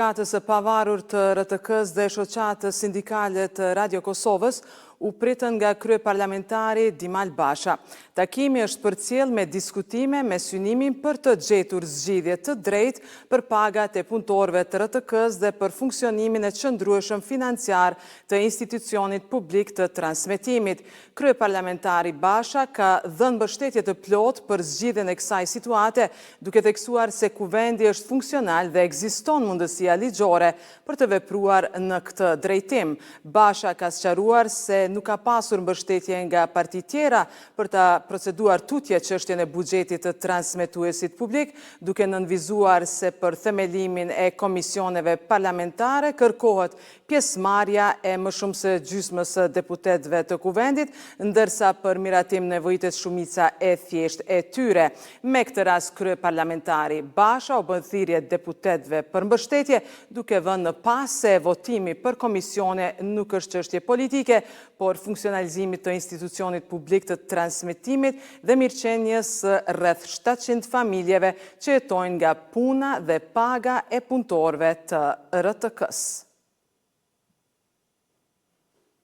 Sindikatës së pavarur të RTK-s dhe shoqatës sindikale të Radio Kosovës u pritën nga kryeparlamentari Dimal Basha. Takimi është përcjell me diskutime me synimin për të gjetur zgjidhje të drejtë për pagat e punëtorëve të RTK-s dhe për funksionimin e qëndrueshëm financiar të institucionit publik të transmetimit. Kryeparlamentari Basha ka dhënë mbështetje të plotë për zgjidhjen e kësaj situate, duke theksuar se kuvendi është funksional dhe ekziston mundësia ligjore për të vepruar në këtë drejtim. Basha ka sqaruar se nuk ka pasur mbështetje nga parti tjera për ta proceduar tutje çështjen e buxhetit të transmetuesit publik, duke nënvizuar se për themelimin e komisioneve parlamentare kërkohet pjesëmarrja e më shumë se gjysmës së deputetëve të kuvendit, ndërsa për miratim nevojitet shumica e thjeshtë e tyre. Me këtë rast kryeparlamentari Basha u bën thirrje deputetëve për mbështetje, duke vënë në pas se votimi për komisione nuk është çështje politike, por funksionalizimit të institucionit publik të transmetimit dhe mirëqenies rreth 700 familjeve që jetojnë nga puna dhe paga e punëtorëve të RTK-s.